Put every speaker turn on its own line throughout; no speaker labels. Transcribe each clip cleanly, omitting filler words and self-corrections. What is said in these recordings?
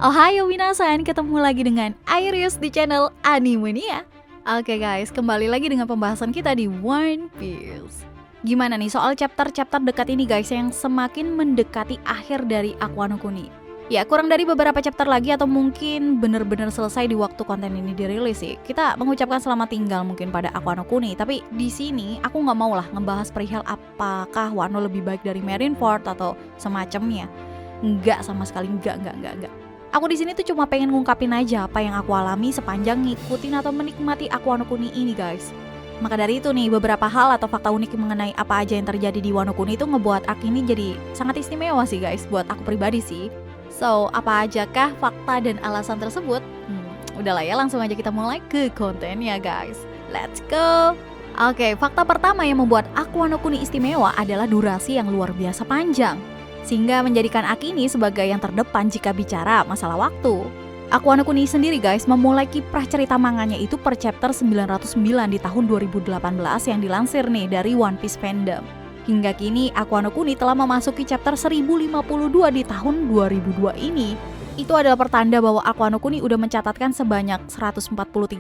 Ohayo minasan, ketemu lagi dengan Iris di channel Animania. Oke guys, kembali lagi dengan pembahasan kita di One Piece. Gimana nih soal chapter-chapter dekat ini guys, yang semakin mendekati akhir dari Aqua no Kuni? Ya kurang dari beberapa chapter lagi atau mungkin bener-bener selesai di waktu konten ini dirilis sih. Kita mengucapkan selamat tinggal mungkin pada Aqua no Kuni. Tapi di sini aku nggak mau lah ngebahas perihal apakah Wano lebih baik dari Marineford atau semacamnya. Enggak sama sekali, enggak. Aku di sini tuh cuma pengen ngungkapin aja apa yang aku alami sepanjang ngikutin atau menikmati Aqua no Kuni ini guys. Maka dari itu nih, beberapa hal atau fakta unik mengenai apa aja yang terjadi di Wano Kuni itu ngebuat arc ini jadi sangat istimewa sih guys, buat aku pribadi sih. So, apa ajakah fakta dan alasan tersebut? Udahlah ya, langsung aja kita mulai ke kontennya guys. Let's go! Oke, fakta pertama yang membuat Aqua no Kuni istimewa adalah durasi yang luar biasa panjang, sehingga menjadikan arc ini sebagai yang terdepan jika bicara masalah waktu. Aqua no Kuni sendiri guys memulai kiprah cerita manganya itu per chapter 909 di tahun 2018 yang dilansir nih dari One Piece Fandom. Hingga kini Aqua no Kuni telah memasuki chapter 1052 di tahun 2002 ini. Itu adalah pertanda bahwa Aqua no Kuni udah mencatatkan sebanyak 143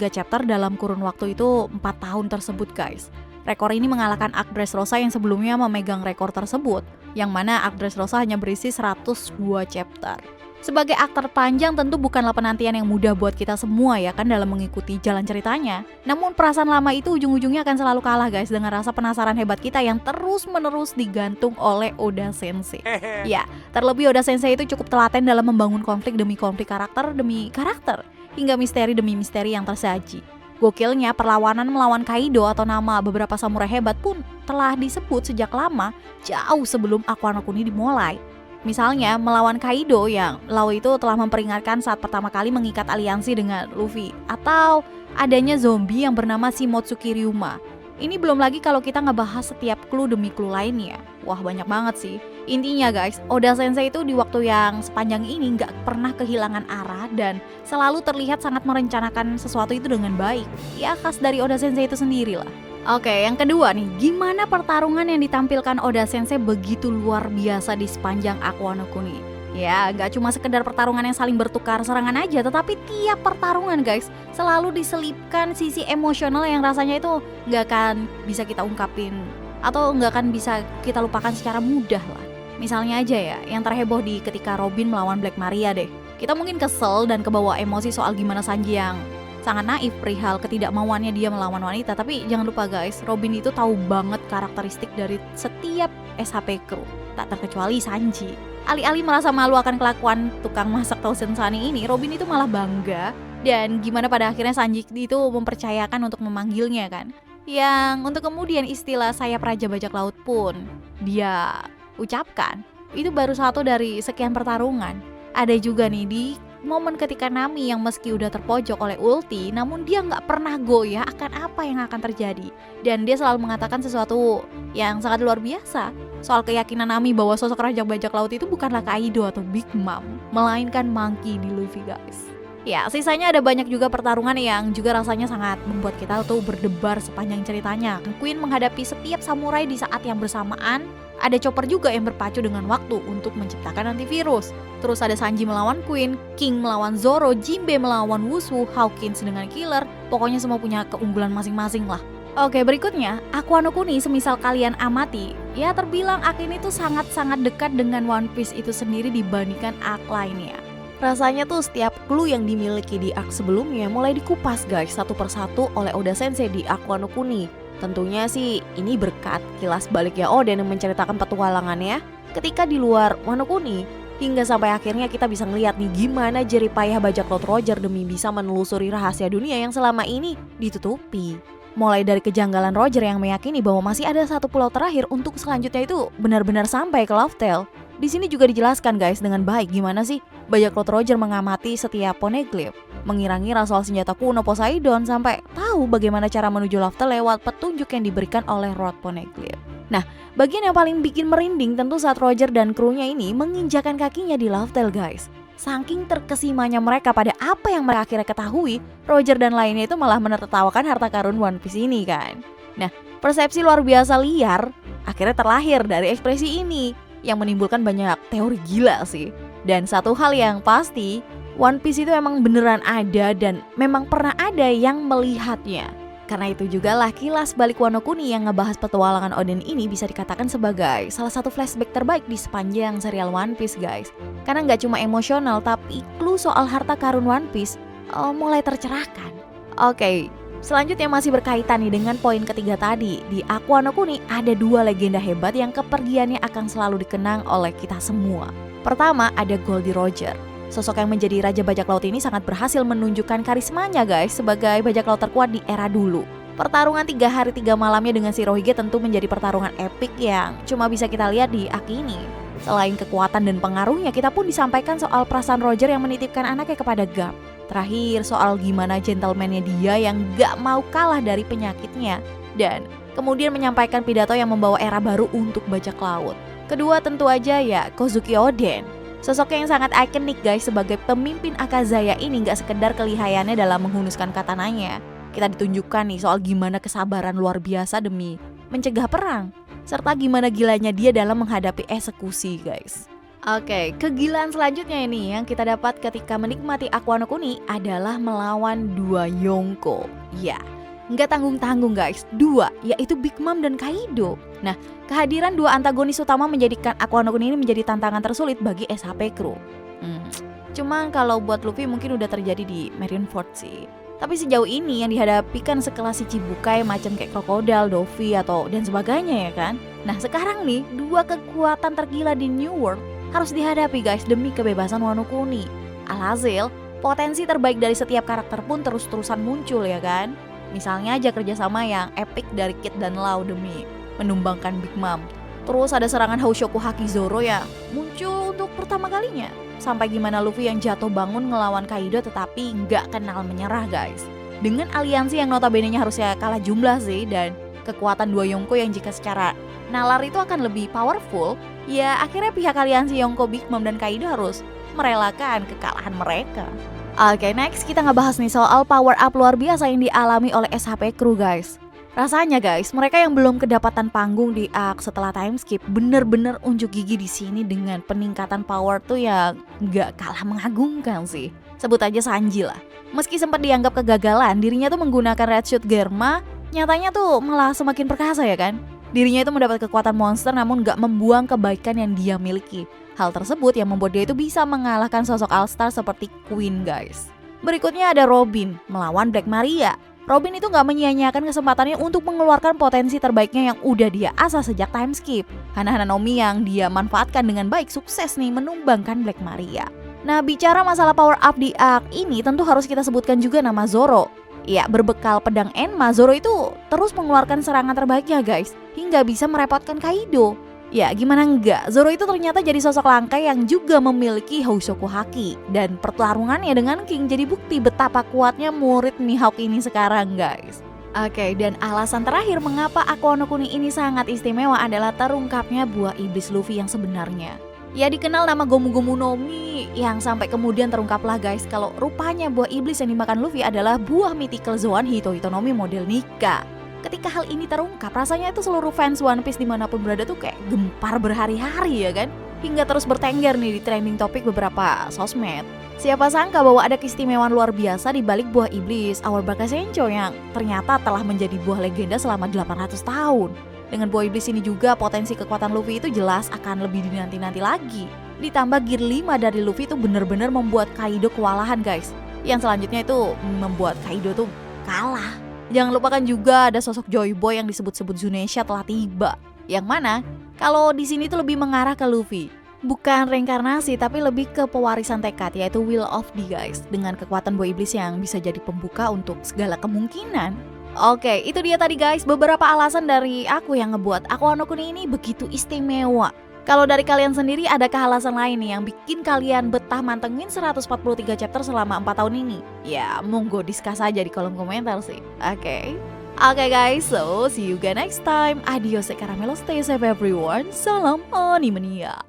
chapter dalam kurun waktu itu 4 tahun tersebut guys. Rekor ini mengalahkan Arc Dressrosa yang sebelumnya memegang rekor tersebut, yang mana Arc Dressrosa hanya berisi 102 chapter. Sebagai arc terpanjang tentu bukanlah penantian yang mudah buat kita semua ya kan dalam mengikuti jalan ceritanya. Namun perasaan lama itu ujung-ujungnya akan selalu kalah guys dengan rasa penasaran hebat kita yang terus-menerus digantung oleh Oda Sensei. Ya, terlebih Oda Sensei itu cukup telaten dalam membangun konflik demi konflik, karakter demi karakter, hingga misteri demi misteri yang tersaji. Gokilnya perlawanan melawan Kaido atau nama beberapa samurai hebat pun telah disebut sejak lama, jauh sebelum Aqua no Kuni dimulai. Misalnya melawan Kaido yang Law itu telah memperingatkan saat pertama kali mengikat aliansi dengan Luffy, atau adanya zombie yang bernama Shimotsuki Ryuma. Ini belum lagi kalau kita ngebahas setiap clue demi clue lainnya. Wah banyak banget sih. Intinya guys, Oda Sensei itu di waktu yang sepanjang ini nggak pernah kehilangan arah dan selalu terlihat sangat merencanakan sesuatu itu dengan baik. Ya khas dari Oda Sensei itu sendiri lah. Oke, yang kedua nih, gimana pertarungan yang ditampilkan Oda Sensei begitu luar biasa di sepanjang Aqua no Kuni? Ya, gak cuma sekedar pertarungan yang saling bertukar serangan aja, tetapi tiap pertarungan guys selalu diselipkan sisi emosional yang rasanya itu gak akan bisa kita ungkapin atau gak akan bisa kita lupakan secara mudah lah. Misalnya aja ya, yang terheboh di ketika Robin melawan Black Maria deh. Kita mungkin kesel dan kebawa emosi soal gimana Sanji yang sangat naif perihal ketidakmauannya dia melawan wanita. Tapi jangan lupa guys, Robin itu tahu banget karakteristik dari setiap SHP crew, tak terkecuali Sanji. Alih-alih merasa malu akan kelakuan tukang masak Thousand Sunny ini, Robin itu malah bangga. Dan gimana pada akhirnya Sanji itu mempercayakan untuk memanggilnya kan, yang untuk kemudian istilah sayap Raja Bajak Laut pun dia ucapkan. Itu baru satu dari sekian pertarungan. Ada juga nih di momen ketika Nami yang meski udah terpojok oleh ulti, namun dia nggak pernah goyah akan apa yang akan terjadi. Dan dia selalu mengatakan sesuatu yang sangat luar biasa soal keyakinan Nami bahwa sosok Raja Bajak Laut itu bukanlah Kaido atau Big Mom, melainkan Monkey D. Luffy guys. Ya, sisanya ada banyak juga pertarungan yang juga rasanya sangat membuat kita tuh berdebar sepanjang ceritanya. Queen menghadapi setiap samurai di saat yang bersamaan. Ada Chopper juga yang berpacu dengan waktu untuk menciptakan antivirus. Terus ada Sanji melawan Queen, King melawan Zoro, Jinbe melawan Wushu, Hawkins dengan Killer. Pokoknya semua punya keunggulan masing-masing lah. Oke, berikutnya Aqua no Kuni semisal kalian amati, ya terbilang arc ini tuh sangat-sangat dekat dengan One Piece itu sendiri dibandingkan arc lainnya. Rasanya tuh setiap clue yang dimiliki di arc sebelumnya mulai dikupas guys satu persatu oleh Oda Sensei di Aqua no Kuni. Tentunya sih ini berkat kilas baliknya Oden yang menceritakan petualangannya ketika di luar Wano Kuni, hingga sampai akhirnya kita bisa ngeliat nih gimana jerih payah bajak laut Roger demi bisa menelusuri rahasia dunia yang selama ini ditutupi. Mulai dari kejanggalan Roger yang meyakini bahwa masih ada satu pulau terakhir untuk selanjutnya itu benar-benar sampai ke Laughtale. Di sini juga dijelaskan guys dengan baik gimana sih bajak laut Roger mengamati setiap poneglyph, mengira-ngira soal senjata kuno Poseidon sampai tahu bagaimana cara menuju Laughtale lewat petunjuk yang diberikan oleh Road Poneglyph. Nah, bagian yang paling bikin merinding tentu saat Roger dan krunya ini menginjakan kakinya di Laughtale guys. Saking terkesimanya mereka pada apa yang mereka akhirnya ketahui, Roger dan lainnya itu malah menertawakan harta karun One Piece ini kan. Nah, persepsi luar biasa liar akhirnya terlahir dari ekspresi ini yang menimbulkan banyak teori gila sih. Dan satu hal yang pasti, One Piece itu emang beneran ada dan memang pernah ada yang melihatnya. Karena itu juga lah kilas balik Wano Kuni yang ngebahas petualangan Oden ini bisa dikatakan sebagai salah satu flashback terbaik di sepanjang serial One Piece guys. Karena nggak cuma emosional tapi clue soal harta karun One Piece mulai tercerahkan. Oke, selanjutnya masih berkaitan nih dengan poin ketiga tadi. Di Aku Wano Kuni ada 2 legenda hebat yang kepergiannya akan selalu dikenang oleh kita semua. Pertama ada Goldie Roger. Sosok yang menjadi Raja Bajak Laut ini sangat berhasil menunjukkan karismanya guys sebagai bajak laut terkuat di era dulu. Pertarungan 3 hari 3 malamnya dengan Shirohige tentu menjadi pertarungan epik yang cuma bisa kita lihat di arc ini. Selain kekuatan dan pengaruhnya, kita pun disampaikan soal perasaan Roger yang menitipkan anaknya kepada Garp. Terakhir soal gimana gentleman-nya dia yang gak mau kalah dari penyakitnya. Dan kemudian menyampaikan pidato yang membawa era baru untuk bajak laut. Kedua tentu aja ya Kozuki Oden. Sosok yang sangat ikonik guys sebagai pemimpin Akazaya ini gak sekedar kelihayannya dalam menghunuskan katananya. Kita ditunjukkan nih soal gimana kesabaran luar biasa demi mencegah perang. Serta gimana gilanya dia dalam menghadapi eksekusi guys. Oke, kegilaan selanjutnya ini yang kita dapat ketika menikmati Aku Wano Kuni adalah melawan 2 Yonko. Ya, nggak tanggung-tanggung guys, 2 yaitu Big Mom dan Kaido. Nah, kehadiran 2 antagonis utama menjadikan Aku Wano Kuni ini menjadi tantangan tersulit bagi SHP Crew. Cuma kalau buat Luffy mungkin udah terjadi di Marineford sih. Tapi sejauh ini yang dihadapi kan sekelas Shichibukai macam kayak Crocodile, Luffy atau dan sebagainya ya kan. Nah sekarang nih 2 kekuatan tergila di New World harus dihadapi guys demi kebebasan Wano Kuni. Alhasil potensi terbaik dari setiap karakter pun terus-terusan muncul ya kan. Misalnya aja kerjasama yang epic dari Kid dan Law demi menumbangkan Big Mom. Terus ada serangan Houshoku Haki Zoro yang muncul untuk pertama kalinya. Sampai gimana Luffy yang jatuh bangun ngelawan Kaido tetapi nggak kenal menyerah guys. Dengan aliansi yang notabene-nya harusnya kalah jumlah sih dan kekuatan 2 Yonko yang jika secara nalar itu akan lebih powerful, ya akhirnya pihak aliansi Yonko, Big Mom dan Kaido harus merelakan kekalahan mereka. Oke, next kita ngebahas nih soal power up luar biasa yang dialami oleh SHP Crew guys. Rasanya guys, mereka yang belum kedapatan panggung di arc setelah time skip bener-bener unjuk gigi di sini dengan peningkatan power tuh yang nggak kalah mengagumkan sih. Sebut aja Sanji lah. Meski sempat dianggap kegagalan, dirinya tuh menggunakan Red Shoot Germa, nyatanya tuh malah semakin perkasa ya kan. Dirinya itu mendapat kekuatan monster namun nggak membuang kebaikan yang dia miliki. Hal tersebut yang membuat dia itu bisa mengalahkan sosok All-Star seperti Queen guys. Berikutnya ada Robin melawan Black Maria. Robin itu gak menyia-nyiakan kesempatannya untuk mengeluarkan potensi terbaiknya yang udah dia asah sejak time skip. Hana-hana Nomi yang dia manfaatkan dengan baik sukses nih menumbangkan Black Maria. Nah bicara masalah power up di arc ini tentu harus kita sebutkan juga nama Zoro. Ya berbekal pedang Enma, Zoro itu terus mengeluarkan serangan terbaiknya guys. Hingga bisa merepotkan Kaido. Ya gimana enggak, Zoro itu ternyata jadi sosok langka yang juga memiliki Houshoku Haki. Dan pertarungannya dengan King jadi bukti betapa kuatnya murid Mihawk ini sekarang guys. Oke, dan alasan terakhir mengapa Aku Wano Kuni ini sangat istimewa adalah terungkapnya buah iblis Luffy yang sebenarnya. Ya dikenal nama Gomu Gomu no Mi yang sampai kemudian terungkaplah guys kalau rupanya buah iblis yang dimakan Luffy adalah buah mythical Zoan Hito Hito no Mi model Nika. Ketika hal ini terungkap, rasanya itu seluruh fans One Piece dimanapun berada tuh kayak gempar berhari-hari ya kan? Hingga terus bertengger nih di trending topik beberapa sosmed. Siapa sangka bahwa ada keistimewaan luar biasa di balik buah iblis Our Bakasencho yang ternyata telah menjadi buah legenda selama 800 tahun. Dengan buah iblis ini juga potensi kekuatan Luffy itu jelas akan lebih dinanti-nanti lagi. Ditambah gear 5 dari Luffy itu bener-bener membuat Kaido kewalahan guys. Yang selanjutnya itu membuat Kaido tuh kalah. Jangan lupakan juga ada sosok Joy Boy yang disebut-sebut Zunisha telah tiba. Yang mana kalau di sini tuh lebih mengarah ke Luffy. Bukan reinkarnasi tapi lebih ke pewarisan tekad yaitu Will of the guys. Dengan kekuatan buah iblis yang bisa jadi pembuka untuk segala kemungkinan. Oke, itu dia tadi guys beberapa alasan dari aku yang ngebuat Aku Wano Kuni ini begitu istimewa. Kalau dari kalian sendiri adakah alasan lain nih yang bikin kalian betah mantengin 143 chapter selama 4 tahun ini? Ya monggo discuss aja di kolom komentar sih. Oke guys, so see you guys next time. Adios, caramelo, stay safe everyone. Salam Animania.